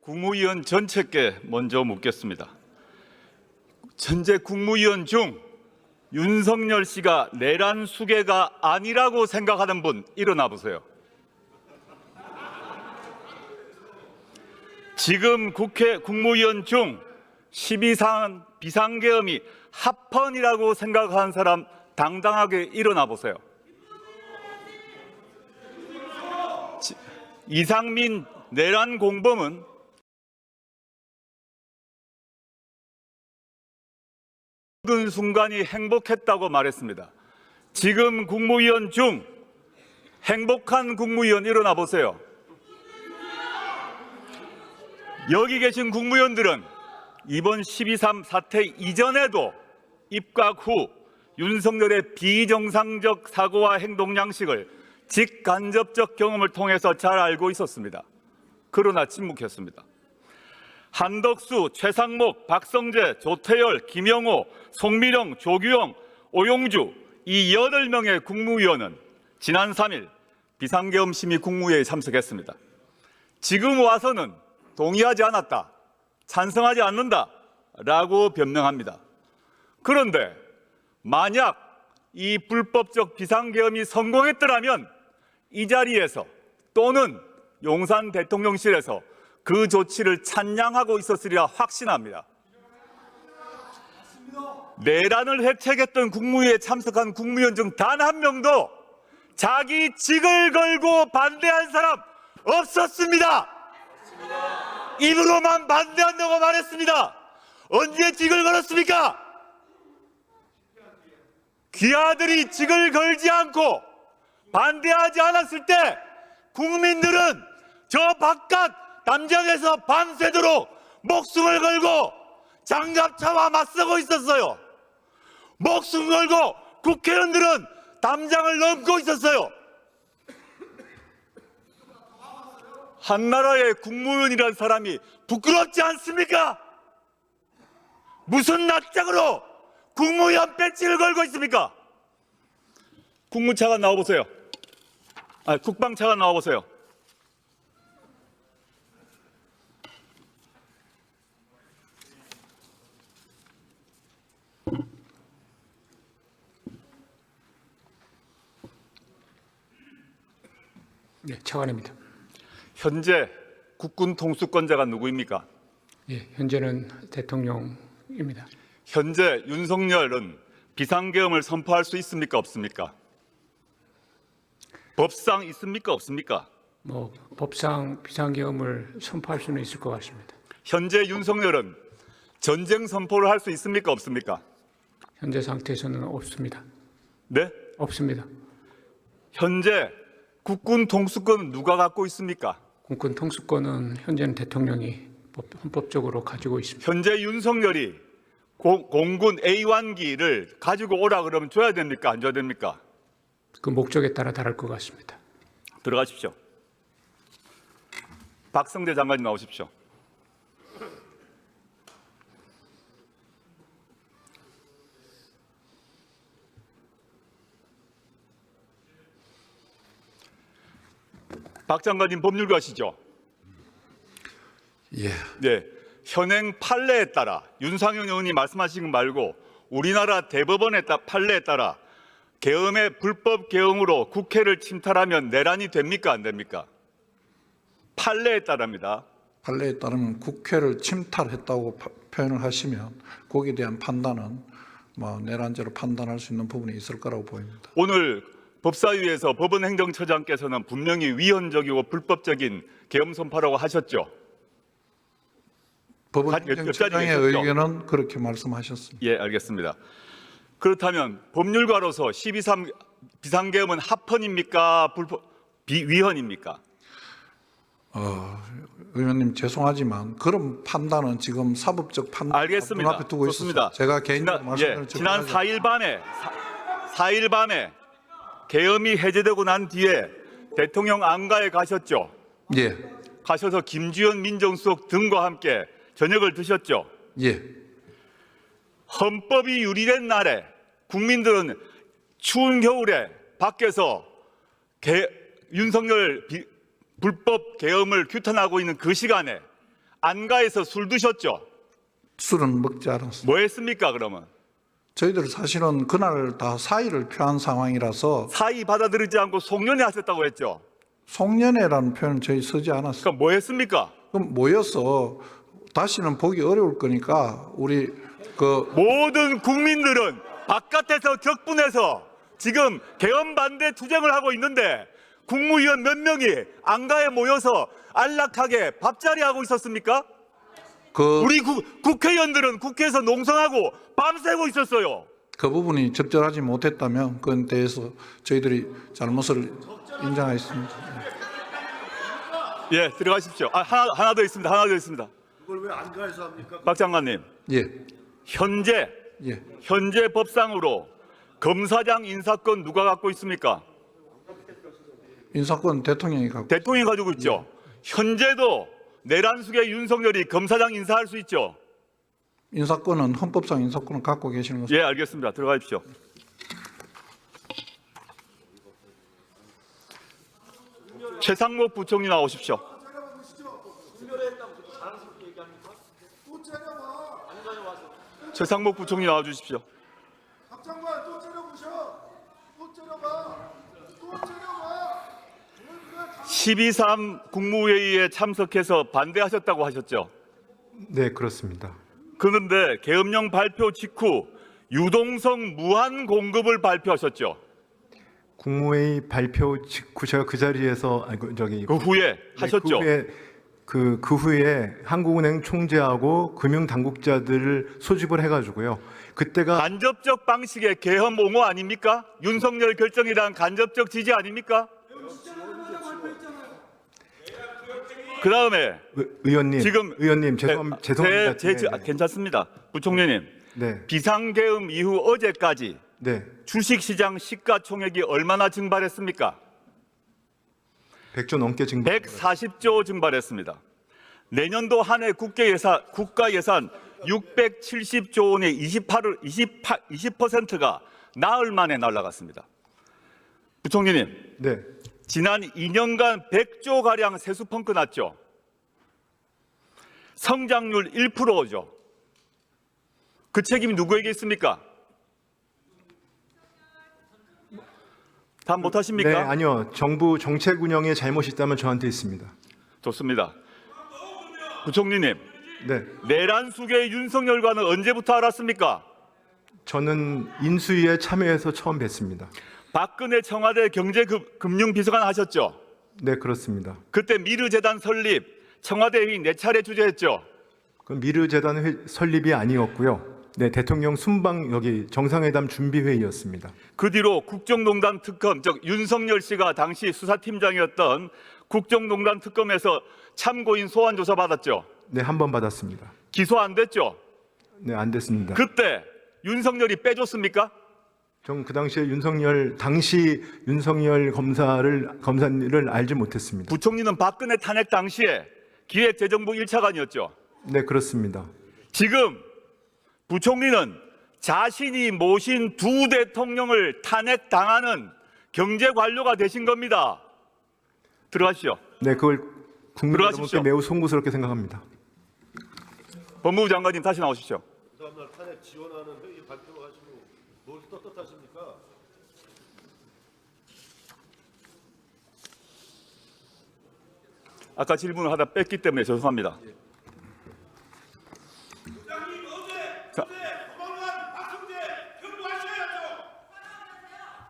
국무위원 전체께 먼저 묻겠습니다. 현재 국무위원 중 윤석열 씨가 내란 수괴가 아니라고 생각하는 분 일어나 보세요. 지금 국회 국무위원 중 12상 비상계엄이 합헌이라고 생각하는 사람 당당하게 일어나 보세요. 이상민 내란 공범은 모든 순간이 행복했다고 말했습니다. 지금 국무위원 중 행복한 국무위원 일어나 보세요. 여기 계신 국무위원들은 이번 12.3 사태 이전에도 입각 후 윤석열의 비정상적 사고와 행동 양식을 직간접적 경험을 통해서 잘 알고 있었습니다. 그러나 침묵했습니다. 한덕수, 최상목, 박성재, 조태열, 김영호, 송미령, 조규영, 오용주 이 8명의 국무위원은 지난 3일 비상계엄 심의 국무회의에 참석했습니다. 지금 와서는 동의하지 않았다, 찬성하지 않는다라고 변명합니다. 그런데 만약 이 불법적 비상계엄이 성공했더라면 이 자리에서 또는 용산 대통령실에서 그 조치를 찬양하고 있었으리라 확신합니다. 내란을 해책했던 국무회의에 참석한 국무위원 중 단 한 명도 자기 직을 걸고 반대한 사람 없었습니다. 입으로만 반대한다고 말했습니다. 언제 직을 걸었습니까? 귀하들이 직을 걸지 않고 반대하지 않았을 때 국민들은 저 바깥 담장에서 밤새도록 목숨을 걸고 장갑차와 맞서고 있었어요. 목숨 걸고 국회의원들은 담장을 넘고 있었어요. 한나라의 국무위원이라는 사람이 부끄럽지 않습니까? 무슨 낯짝으로 국무위원 배지를 걸고 있습니까? 국무차관 나와보세요. 국방차관 나와보세요. 네, 차관입니다. 현재 국군 통수권자가 누구입니까? 예, 현재는 대통령입니다. 현재 윤석열은 비상계엄을 선포할 수 있습니까? 없습니까? 법상 있습니까? 없습니까? 법상 비상계엄을 선포할 수는 있을 것 같습니다. 현재 윤석열은 전쟁 선포를 할 수 있습니까? 없습니까? 현재 상태에서는 없습니다. 네? 없습니다. 현재 국군 통수권은 누가 갖고 있습니까? 국군 통수권은 현재는 대통령이 헌법적으로 가지고 있습니다. 현재 윤석열이 공군 A1기를 가지고 오라 그러면 줘야 됩니까? 안 줘야 됩니까? 그 목적에 따라 다를 것 같습니다. 들어가십시오. 박성재 장관님 나오십시오. 박 장관님 법률가시죠? 예. 네. 현행 판례에 따라 윤상현 의원이 말씀하신 것 말고 우리나라 대법원의 판례에 따라 계엄의 불법 계엄으로 국회를 침탈하면 내란이 됩니까? 안 됩니까? 판례에 따릅니다. 판례에 따르면 국회를 침탈했다고 표현을 하시면 거기에 대한 판단은 내란죄로 판단할 수 있는 부분이 있을 거라고 보입니다. 오늘 법사위에서 법원행정처장께서는 분명히 위헌적이고 불법적인 계엄 선포라고 하셨죠? 법원행정처장의 의견은 그렇게 말씀하셨습니다. 예, 알겠습니다. 그렇다면 법률가로서 12.3 비상계엄은 합헌입니까? 위헌입니까? 의원님 죄송하지만 그런 판단은 지금 사법적 판단 알겠습니다. 눈앞에 두고 좋습니다. 있어서 제가 개인적으로 말씀을 지난 4일 밤에 계엄이 해제되고 난 뒤에 대통령 안가에 가셨죠? 예. 가셔서 김주현 민정수석 등과 함께 저녁을 드셨죠? 예. 헌법이 유리된 날에 국민들은 추운 겨울에 밖에서 윤석열 불법 계엄을 규탄하고 있는 그 시간에 안가에서 술 드셨죠? 술은 먹지 않았습니다. 뭐 했습니까, 그러면? 저희들 사실은 그날 다 사의를 표한 상황이라서 사의 받아들이지 않고 송년회 하셨다고 했죠? 송년회라는 표현은 저희 쓰지 않았습니다. 그럼 뭐 했습니까? 그럼 모여서 다시는 보기 어려울 거니까 우리 모든 국민들은 바깥에서 격분해서 지금 개헌 반대 투쟁을 하고 있는데 국무위원 몇 명이 안가에 모여서 안락하게 밥자리 하고 있었습니까? 우리 국회의원들은 국회에서 농성하고 밤새고 있었어요. 그 부분이 적절하지 못했다면 그건 대해서 저희들이 잘못을 인정하겠습니다. 예, 들어가십시오. 하나 더 있습니다. 하나 더 있습니다. 그걸 왜 안가에서 합니까? 박 장관님, 예, 현재 법상으로 검사장 인사권 누가 갖고 있습니까? 인사권 대통령이 갖고 대통령이 가지고 있죠. 현재도 내란숙의 윤석열이 검사장 인사할 수 있죠. 인사권은 헌법상 인사권을 갖고 계시는 것은 예, 알겠습니다. 들어가십시오. 최상목 부총리 나오십시오. 최상목 부총리 나와주십시오. 장관 또 째려보셔. 또 째려봐. 또 째려봐. 12.3 국무회의에 참석해서 반대하셨다고 하셨죠. 네, 그렇습니다. 그런데 계엄령 발표 직후 유동성 무한 공급을 발표하셨죠. 국무회의 발표 직후 제가 그 자리에서 그 후에 하셨죠. 그 후에 한국은행 총재하고 금융 당국자들을 소집을 해가지고요. 그때가 간접적 방식의 계엄 옹호 아닙니까? 윤석열 결정이란 간접적 지지 아닙니까? 그 다음에 의원님, 지금 의원님 죄송합니다. 괜찮습니다. 부총리님, 네, 비상계엄 이후 어제까지 네, 주식시장 시가총액이 얼마나 증발했습니까? 100조 넘게 증발. 140조 증발했습니다. 내년도 한 해 국가 예산 670조 원의 20%가 나흘 만에 날아갔습니다. 부총리님, 네, 지난 2년간 100조 가량 세수 펑크 났죠. 성장률 1%죠. 그 책임이 누구에게 있습니까? 답 못하십니까? 네, 아니요. 정부 정책 운영에 잘못이 있다면 저한테 있습니다. 좋습니다. 부총리님, 네, 내란숙의 윤석열과는 언제부터 알았습니까? 저는 인수위에 참여해서 처음 뵀습니다. 박근혜 청와대 경제금융비서관 하셨죠? 네, 그렇습니다. 그때 미르재단 설립, 청와대 회의 4차례 주재했죠? 그 미르재단 설립이 아니었고요. 네, 대통령 순방 여기 정상회담 준비 회의였습니다. 그 뒤로 국정농단 특검, 즉 윤석열 씨가 당시 수사팀장이었던 국정농단 특검에서 참고인 소환 조사 받았죠? 네, 한 번 받았습니다. 기소 안 됐죠? 네, 안 됐습니다. 그때 윤석열이 빼줬습니까? 전 그 당시에 당시 윤석열 검사를 알지 못했습니다. 부총리는 박근혜 탄핵 당시에 기획재정부 1차관이었죠? 네, 그렇습니다. 지금 부총리는 자신이 모신 두 대통령을 탄핵당하는 경제관료가 되신 겁니다. 들어가시죠. 네, 그걸 국민 들어가십시오. 여러분께 매우 송구스럽게 생각합니다. 법무부 장관님 다시 나오십시오. 그 다음날 탄핵 지원하는 회의 발표하시고 뭘 떳떳하십니까? 아까 질문을 하다 뺐기 때문에 죄송합니다.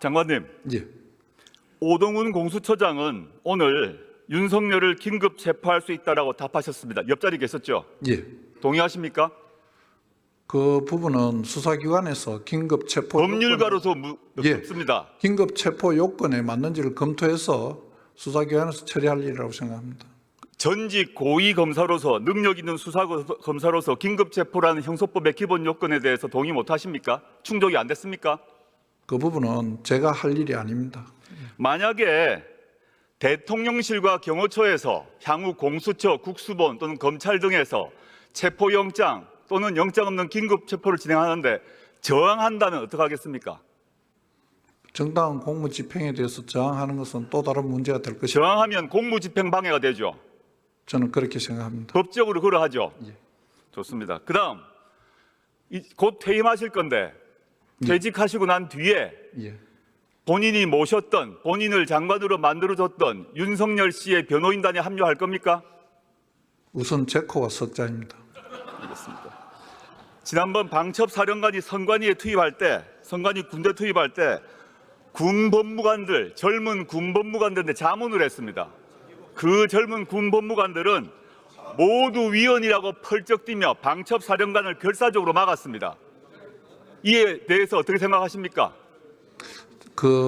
장관님, 예, 오동훈 공수처장은 오늘 윤석열을 긴급 체포할 수 있다라고 답하셨습니다. 옆자리 계셨죠? 예. 동의하십니까? 그 부분은 수사기관에서 긴급 체포 법률가로서 예. 묻습니다. 긴급 체포 요건에 맞는지를 검토해서 수사기관에서 처리할 일이라고 생각합니다. 전직 고위 검사로서 능력 있는 수사 검사로서 긴급 체포라는 형소법의 기본 요건에 대해서 동의 못 하십니까? 충족이 안 됐습니까? 그 부분은 제가 할 일이 아닙니다. 만약에 대통령실과 경호처에서 향후 공수처, 국수본 또는 검찰 등에서 체포영장 또는 영장 없는 긴급 체포를 진행하는데 저항한다면 어떡하겠습니까? 정당한 공무집행에 대해서 저항하는 것은 또 다른 문제가 될 것입니다. 저항하면 공무집행 방해가 되죠. 저는 그렇게 생각합니다. 법적으로 그러하죠. 좋습니다. 그다음 곧 퇴임하실 건데 퇴직하시고 난 뒤에 예. 본인이 모셨던 본인을 장관으로 만들어줬던 윤석열 씨의 변호인단에 합류할 겁니까? 우선 제코가 석자입니다. 지난번 방첩사령관이 선관위에 투입할 때, 선관위 군대 투입할 때 군법무관들, 젊은 군법무관들한테 자문을 했습니다. 그 젊은 군법무관들은 모두 위헌이라고 펄쩍 뛰며 방첩사령관을 결사적으로 막았습니다. 이에 대해서 어떻게 생각하십니까?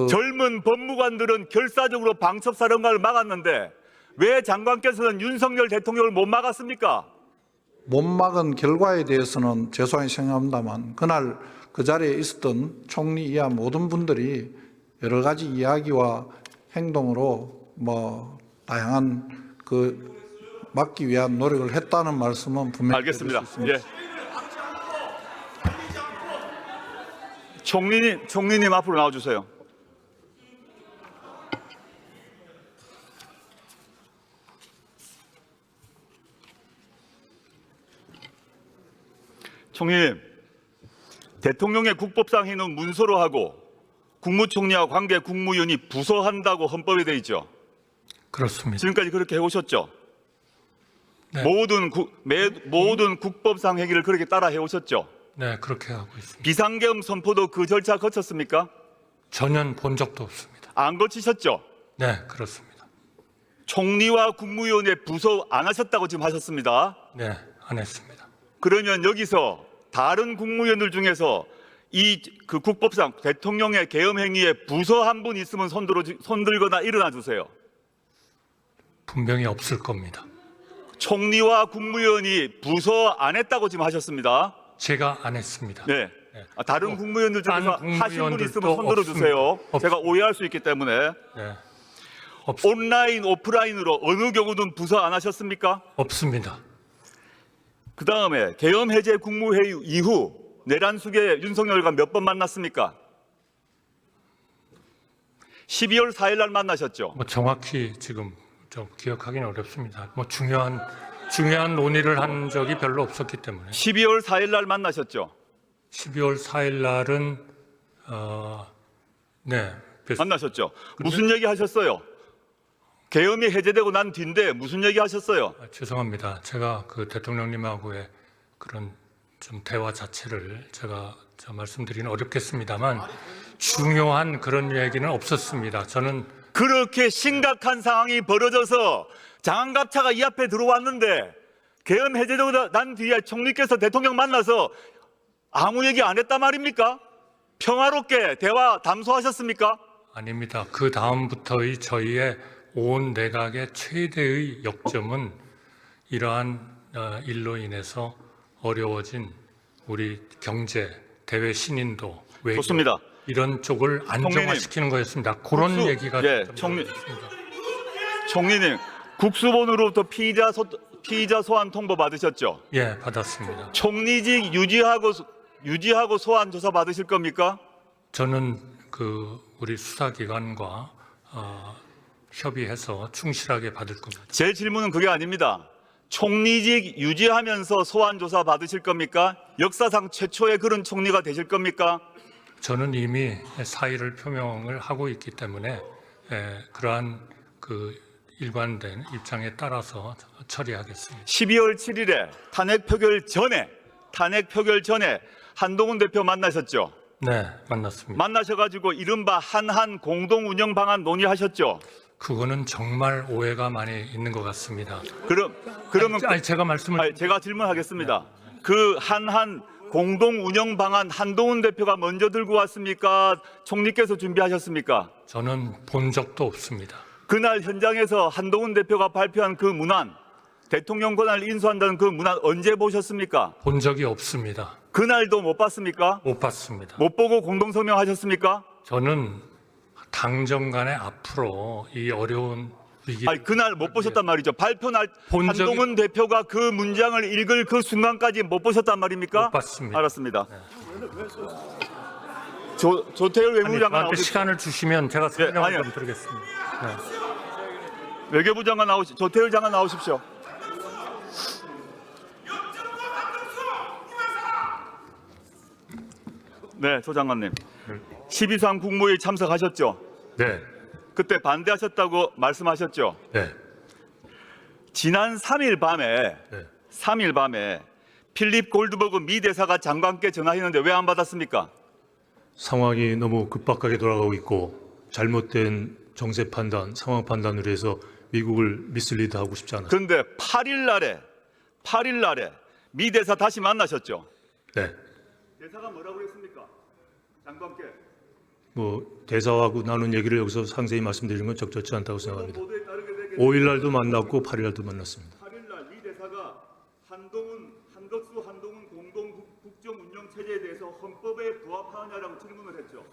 젊은 법무관들은 결사적으로 방첩사령관을 막았는데 왜 장관께서는 윤석열 대통령을 못 막았습니까? 못 막은 결과에 대해서는 죄송하게 생각합니다만 그날 그 자리에 있었던 총리 이하 모든 분들이 여러 가지 이야기와 행동으로 뭐 다양한 그 막기 위한 노력을 했다는 말씀은 분명히 알겠습니다. 드릴 수 있습니다. 예. 총리님 앞으로 나와주세요. 총리님, 대통령의 국법상 행위는 문서로 하고 국무총리와 관계 국무위원이 부서한다고 헌법에 되어 있죠. 그렇습니다. 지금까지 그렇게 해오셨죠. 네. 모든 국법상 행위를 그렇게 따라 해오셨죠. 네, 그렇게 하고 있습니다. 비상계엄 선포도 그 절차 거쳤습니까? 전혀 본 적도 없습니다. 안 거치셨죠. 네, 그렇습니다. 총리와 국무위원회 부서 안 하셨다고 지금 하셨습니다. 네, 안 했습니다. 그러면 여기서 다른 국무위원들 중에서 그 국법상 대통령의 계엄 행위에 부서 한 분 있으면 손들거나 일어나 주세요. 분명히 없을 겁니다. 총리와 국무위원이 부서 안 했다고 지금 하셨습니다. 제가 안 했습니다. 네. 다른 국무위원들 중에서 다른 하신 분 있으면 국무위원들도 손들어 주세요. 없습니다. 제가 오해할 수 있기 때문에. 네, 온라인, 오프라인으로 어느 경우든 부서 안 하셨습니까? 없습니다. 그 다음에 계엄 해제 국무회의 이후 내란숙의 윤석열과 몇 번 만났습니까? 12월 4일 날 만나셨죠. 뭐 정확히 지금 좀 기억하기는 어렵습니다. 뭐 중요한 논의를 한 적이 별로 없었기 때문에. 12월 4일 날 만나셨죠. 12월 4일 날은 네, 만나셨죠. 무슨 얘기 하셨어요? 계엄이 해제되고 난 뒤인데 무슨 얘기 하셨어요? 죄송합니다. 제가 그 대통령님하고의 그런 좀 대화 자체를 제가 말씀드리기는 어렵겠습니다만 중요한 그런 얘기는 없었습니다. 저는 그렇게 심각한 상황이 벌어져서 장안갑차가 이 앞에 들어왔는데 계엄 해제되고 난 뒤에 총리께서 대통령 만나서 아무 얘기 안 했단 말입니까? 평화롭게 대화 담소하셨습니까? 아닙니다. 그 다음부터의 저희의 온 내각의 최대의 역점은 이러한 일로 인해서 어려워진 우리 경제, 대외 신인도, 외교 좋습니다. 이런 쪽을 안정화시키는 거였습니다. 그런 얘기가 예, 좀 총리님 국수본으로부터 피의자 소환 통보 받으셨죠? 예, 받았습니다. 총리직 유지하고 소환 조사 받으실 겁니까? 저는 그 우리 수사기관과 협의해서 충실하게 받을 겁니다. 제 질문은 그게 아닙니다. 총리직 유지하면서 소환 조사 받으실 겁니까? 역사상 최초의 그런 총리가 되실 겁니까? 저는 이미 사의를 표명을 하고 있기 때문에 그러한 그 일관된 입장에 따라서 처리하겠습니다. 12월 7일에 탄핵 표결 전에 한동훈 대표 만나셨죠? 네, 만났습니다. 만나셔가지고 이른바 한한 공동 운영 방안 논의하셨죠? 그거는 정말 오해가 많이 있는 것 같습니다. 그러면 제가 질문하겠습니다. 그 한한 공동 운영 방안 한동훈 대표가 먼저 들고 왔습니까? 총리께서 준비하셨습니까? 저는 본 적도 없습니다. 그날 현장에서 한동훈 대표가 발표한 그 문안, 대통령 권한을 인수한다는 그 문안 언제 보셨습니까? 본 적이 없습니다. 그날도 못 봤습니까? 못 봤습니다. 못 보고 공동성명 하셨습니까? 저는 당정 간에 앞으로 이 어려운 위기 그날 못 보셨단 말이죠. 발표 날 본 적이- 한동훈 대표가 그 문장을 읽을 그 순간까지 못 보셨단 말입니까? 못 봤습니다. 알았습니다. 조태열 외무부 장관 저한테 나오십시오. 시간을 주시면 제가 설명을 아니요. 좀 드리겠습니다. 네. 외교부 장관 조태열 장관 나오십시오. 네, 조 장관님. 12.3 국무회의 참석하셨죠? 네, 그때 반대하셨다고 말씀하셨죠? 네, 지난 3일 밤에 네. 3일 밤에 필립 골드버그 미 대사가 장관께 전화했는데 왜 안 받았습니까? 상황이 너무 급박하게 돌아가고 있고 잘못된 정세 판단, 상황 판단으로 해서 미국을 미슬리드하고 싶지 않았어요. 그런데 8일 날에 미 대사 다시 만나셨죠? 네, 대사가 뭐라고 했습니까? 장관께. 뭐 대사하고 나눈 얘기를 여기서 상세히 말씀드리는 건 적절치 않다고 생각합니다. 보도에 따르게 되게 5일 날도 만났고 8일 날도 만났습니다. 8일 날 미 대사가 한덕수 한동훈 공동 국정 운영 체제에 대해서 헌법에 부합하느냐라고 질문을 했죠.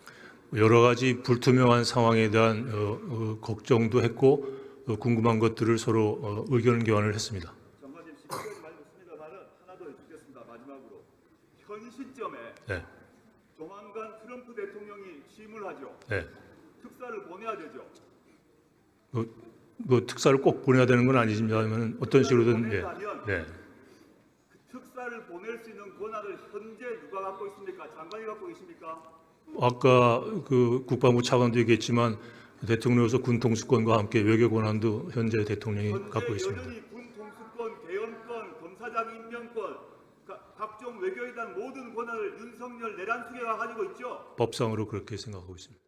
여러 가지 불투명한 상황에 대한 걱정도 했고 궁금한 것들을 서로 의견 교환을 했습니다. 장관님 시간이 많이 없습니다만은 하나 더 여쭙겠습니다. 마지막으로 현 시점에 네, 조만간 트럼프 대통령이 취임을 하죠. 네. 특사를 보내야 되죠. 뭐 특사를 꼭 보내야 되는 건 아니지만 어떤 식으로든 예, 네. 특사를 보낼 수 있는 권한을 현재 누가 갖고 있습니까? 장관이 갖고 계십니까? 아까 그 국방부 차관도 얘기했지만 대통령으로서 군 통수권과 함께 외교 권한도 현재 대통령이 갖고 현재 있습니다. 여전히 군 통수권, 개헌권, 검사장 임명권, 각종 외교에 대한 모든 권한을 윤석열 내란 수계가 가지고 있죠. 법상으로 그렇게 생각하고 있습니다.